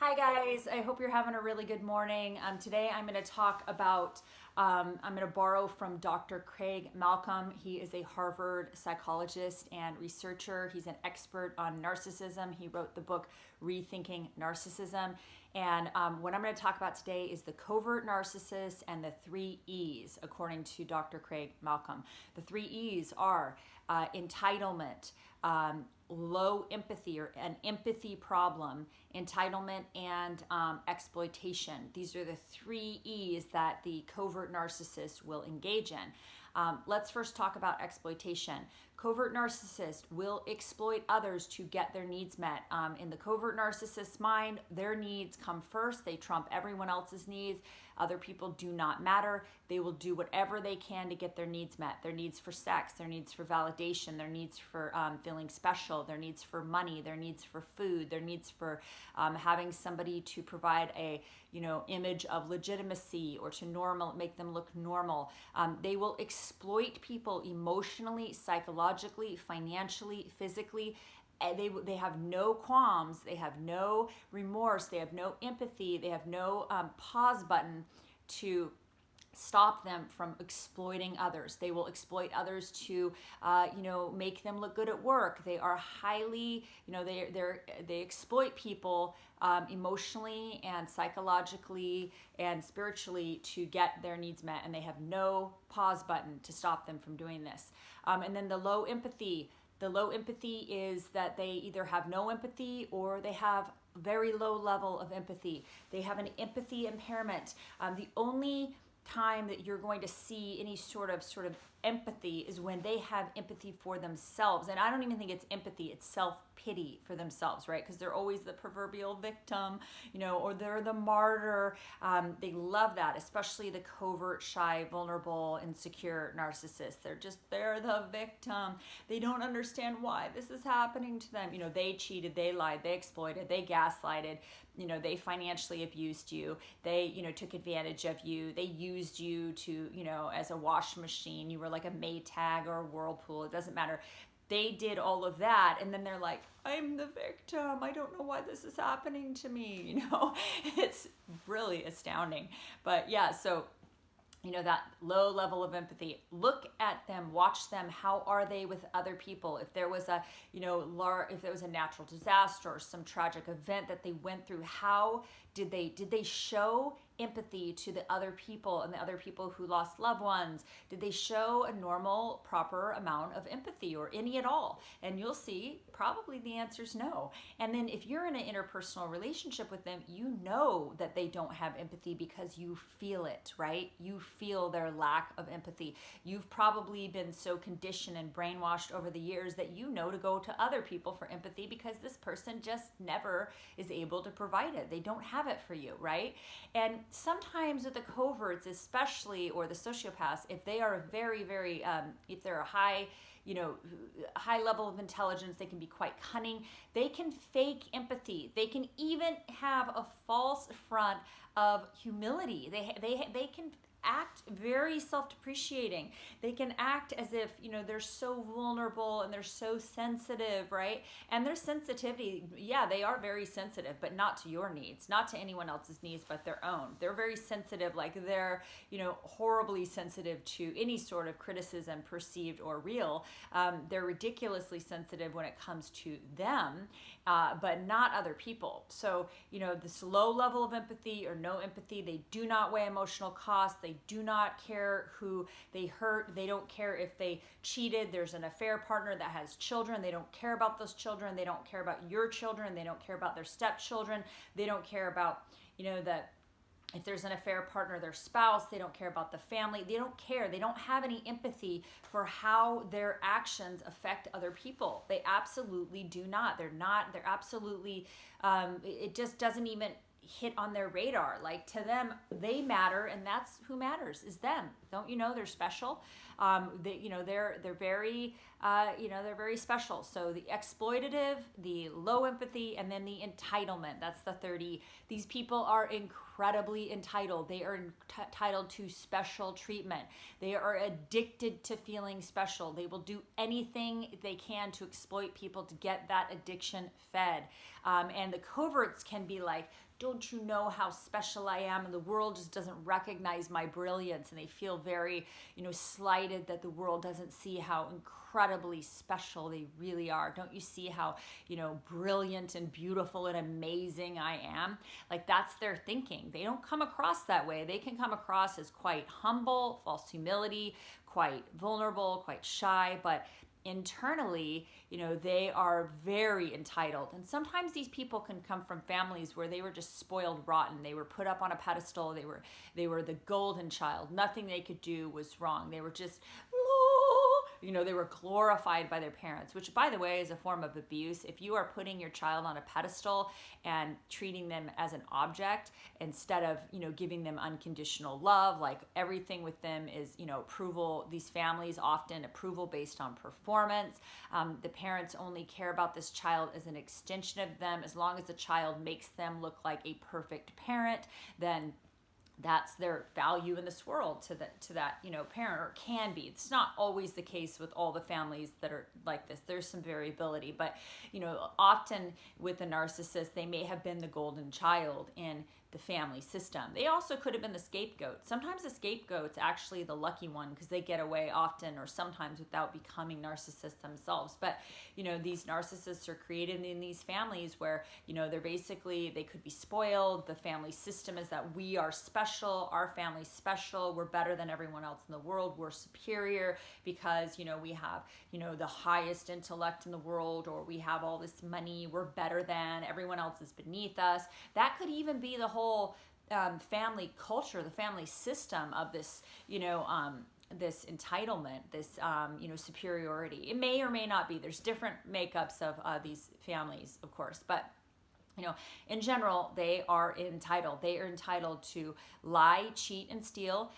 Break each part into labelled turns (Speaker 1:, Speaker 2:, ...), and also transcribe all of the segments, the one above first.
Speaker 1: Hi guys, I hope you're having a really good morning. Today I'm going to talk about, I'm going to borrow from Dr. Craig Malcolm. He is a Harvard psychologist and researcher. He's an expert on narcissism. He wrote the book Rethinking Narcissism. And what I'm going to talk about today is the covert narcissist and the 3 E's, according to Dr. Craig Malcolm. The 3 E's are entitlement, low empathy or an empathy problem, entitlement, and exploitation. These are the 3 E's that the covert narcissist will engage in. Let's first talk about exploitation. Covert narcissist will exploit others to get their needs met. In the covert narcissist's mind, their needs come first. They trump everyone else's needs. Other people do not matter. They will do whatever they can to get their needs met. Their needs for sex, their needs for validation, their needs for feeling special, their needs for money, their needs for food, their needs for having somebody to provide a image of legitimacy or to make them look normal. They will exploit people emotionally, psychologically, financially, physically. They have no qualms, they have no remorse, they have no empathy, they have no pause button to stop them from exploiting others. They will exploit others to, make them look good at work. They are highly, they exploit people emotionally and psychologically and spiritually to get their needs met, and they have no pause button to stop them from doing this. And then the low empathy. The low empathy is that they either have no empathy or they have very low level of empathy. They have an empathy impairment. The only time that you're going to see any sort of empathy is when they have empathy for themselves. And I don't even think it's empathy, it's self-pity for themselves, right? Because they're always the proverbial victim, or they're the martyr. They love that, especially the covert, shy, vulnerable, insecure narcissists. They're the victim. They don't understand why this is happening to them. They cheated, they lied, they exploited, they gaslighted, they financially abused you, they, took advantage of you, they used you to, as a wash machine. You were like a Maytag or a Whirlpool, it doesn't matter. They did all of that, and then they're like, I'm the victim, I don't know why this is happening to me. It's really astounding. But yeah, so that low level of empathy. Look at them, watch them. How are they with other people? If there was if there was a natural disaster or some tragic event that they went through, how did they show empathy to the other people and the other people who lost loved ones? Did they show a normal, proper amount of empathy or any at all? And you'll see probably the answer is no. And then if you're in an interpersonal relationship with them, you know that they don't have empathy because you feel it, right? You feel their lack of empathy. You've probably been so conditioned and brainwashed over the years that you know to go to other people for empathy because this person just never is able to provide it. They don't have it for you, right? And sometimes with the coverts, especially, or the sociopaths, if they are very, very, if they're a high level of intelligence, they can be quite cunning. They can fake empathy. They can even have a false front of humility. They can act very self-depreciating. They can act as if, they're so vulnerable and they're so sensitive, right? And their sensitivity, yeah, they are very sensitive, but not to your needs, not to anyone else's needs, but their own. They're very sensitive, like they're, horribly sensitive to any sort of criticism, perceived or real. They're ridiculously sensitive when it comes to them, but not other people. So, this low level of empathy or no empathy, they do not weigh emotional costs. They do not care who they hurt. They don't care if they cheated. There's an affair partner that has children. They don't care about those children. They don't care about your children. They don't care about their stepchildren. They don't care about, that if there's an affair partner, their spouse. They don't care about the family. They don't care. They don't have any empathy for how their actions affect other people. They absolutely do not. They're absolutely, it just doesn't even hit on their radar. Like, to them, they matter, and that's who matters, is them. Don't you know they're special? They're very they're very special. So the exploitative, the low empathy, and then the entitlement. That's the 30. These people are incredibly entitled. They are entitled to special treatment. They are addicted to feeling special. They will do anything they can to exploit people to get that addiction fed. And the coverts can be like, don't you know how special I am? And the world just doesn't recognize my brilliance. And they feel very, slighted that the world doesn't see how incredibly special they really are. Don't you see how, brilliant and beautiful and amazing I am? Like, that's their thinking. They don't come across that way. They can come across as quite humble, false humility, quite vulnerable, quite shy, but internally, they are very entitled. And sometimes these people can come from families where they were just spoiled rotten. They were put up on a pedestal. They were the golden child. Nothing they could do was wrong. They were just, they were glorified by their parents, which, by the way, is a form of abuse. If you are putting your child on a pedestal and treating them as an object instead of, giving them unconditional love, like everything with them is, approval. These families often approval based on performance. The parents only care about this child as an extension of them. As long as the child makes them look like a perfect parent, then that's their value in this world to that parent, or can be. It's not always the case with all the families that are like this. There's some variability, but often with a narcissist, they may have been the golden child in the family system. They also could have been the scapegoat. Sometimes the scapegoat's actually the lucky one because they get away often or sometimes without becoming narcissists themselves. But these narcissists are created in these families where they're basically, they could be spoiled. The family system is that we are special, our family's special, we're better than everyone else in the world, we're superior because we have the highest intellect in the world, or we have all this money, we're better than everyone else is beneath us. That could even be the whole family culture, the family system of this, this entitlement, this, superiority. It may or may not be. There's different makeups of these families, of course, but in general, they are entitled. They are entitled to lie, cheat, and steal.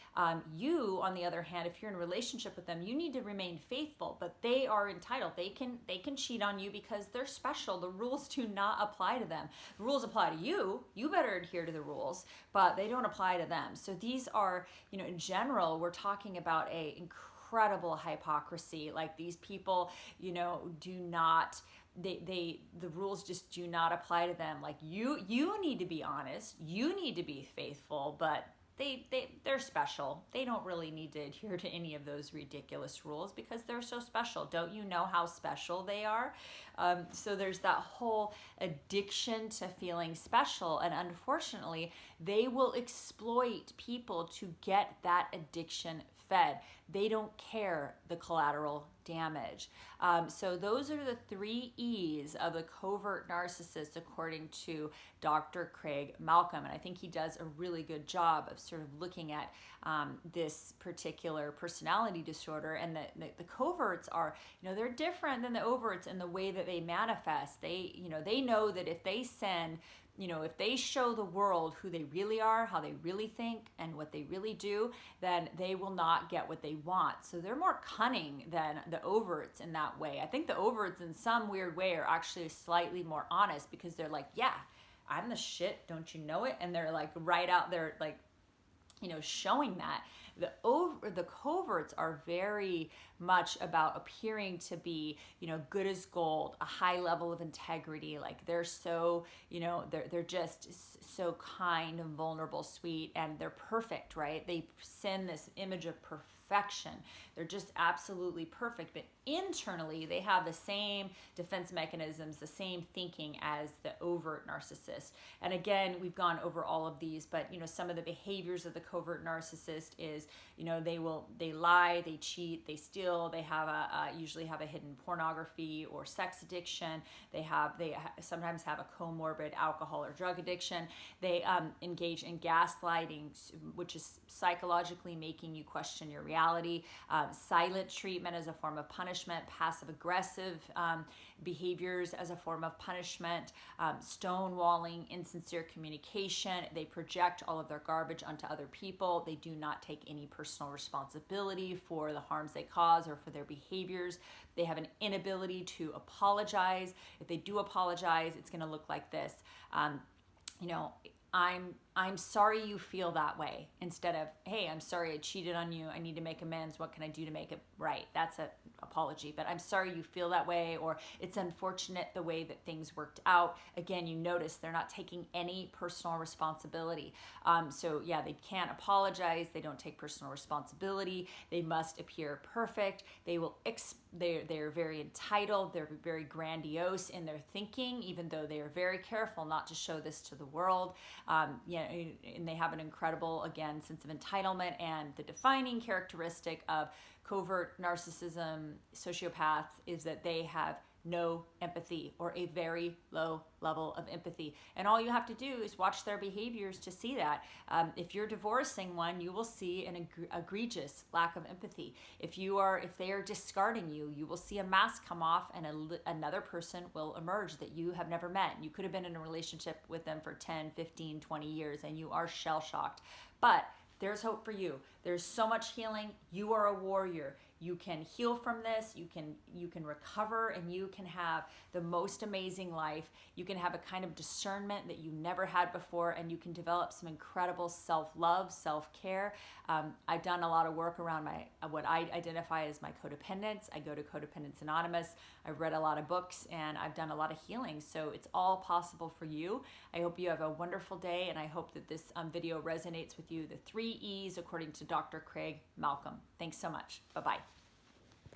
Speaker 1: You, on the other hand, if you're in a relationship with them, you need to remain faithful, but they are entitled. They can cheat on you because they're special. The rules do not apply to them. The rules apply to you. You better adhere to the rules, but they don't apply to them. So these are, in general, we're talking about a incredible hypocrisy. Like, these people, do not, the rules just do not apply to them. Like, you need to be honest, you need to be faithful, but they're special. They don't really need to adhere to any of those ridiculous rules because they're so special. Don't you know how special they are? So there's that whole addiction to feeling special, and unfortunately, they will exploit people to get that addiction fed. They don't care the collateral damage. So those are the 3 E's of the covert narcissist, according to Dr. Craig Malcolm. And I think he does a really good job of sort of looking at this particular personality disorder. And the coverts are, they're different than the overts in the way that they manifest. They know that if they send, if they show the world who they really are, how they really think, and what they really do, then they will not get what they want. So they're more cunning than the overts in that way. I think the overts in some weird way are actually slightly more honest because they're like, yeah, I'm the shit, don't you know it? And they're like right out there, like, showing that. The coverts are very much about appearing to be, good as gold, a high level of integrity. Like, they're so, they're just so kind and vulnerable, sweet, and they're perfect, right? They send this image of perfection. They're just absolutely perfect, but internally they have the same defense mechanisms, the same thinking as the overt narcissist. And again, we've gone over all of these, but some of the behaviors of the covert narcissist is, they lie, they cheat, they steal, they have usually have a hidden pornography or sex addiction. They sometimes have a comorbid alcohol or drug addiction. They engage in gaslighting, which is psychologically making you question your reality. Silent treatment as a form of punishment, passive aggressive behaviors as a form of punishment, stonewalling, insincere communication. They project all of their garbage onto other people. They do not take any personal responsibility for the harms they cause or for their behaviors. They have an inability to apologize. If they do apologize, it's going to look like this. You know, I'm sorry you feel that way, instead of, hey, I'm sorry I cheated on you. I need to make amends. What can I do to make it right? That's an apology. But I'm sorry you feel that way, or it's unfortunate the way that things worked out. Again, you notice they're not taking any personal responsibility. So yeah, they can't apologize. They don't take personal responsibility. They must appear perfect. They will they're very entitled. They're very grandiose in their thinking, even though they are very careful not to show this to the world. And they have an incredible, again, sense of entitlement. And the defining characteristic of covert narcissism sociopaths is that they have no empathy, or a very low level of empathy. And all you have to do is watch their behaviors to see that. If you're divorcing one, you will see an egregious lack of empathy. If they are discarding you, you will see a mask come off, and another person will emerge that you have never met. You could have been in a relationship with them for 10, 15, 20 years, and you are shell-shocked. But there's hope for you. There's so much healing. You are a warrior. You can heal from this. You can recover, and you can have the most amazing life. You can have a kind of discernment that you never had before, and you can develop some incredible self-love, self-care. I've done a lot of work around what I identify as my codependence. I go to Codependence Anonymous. I've read a lot of books, and I've done a lot of healing. So it's all possible for you. I hope you have a wonderful day, and I hope that this video resonates with you. The 3 E's according to Dr. Craig Malcolm. Thanks so much. Bye-bye.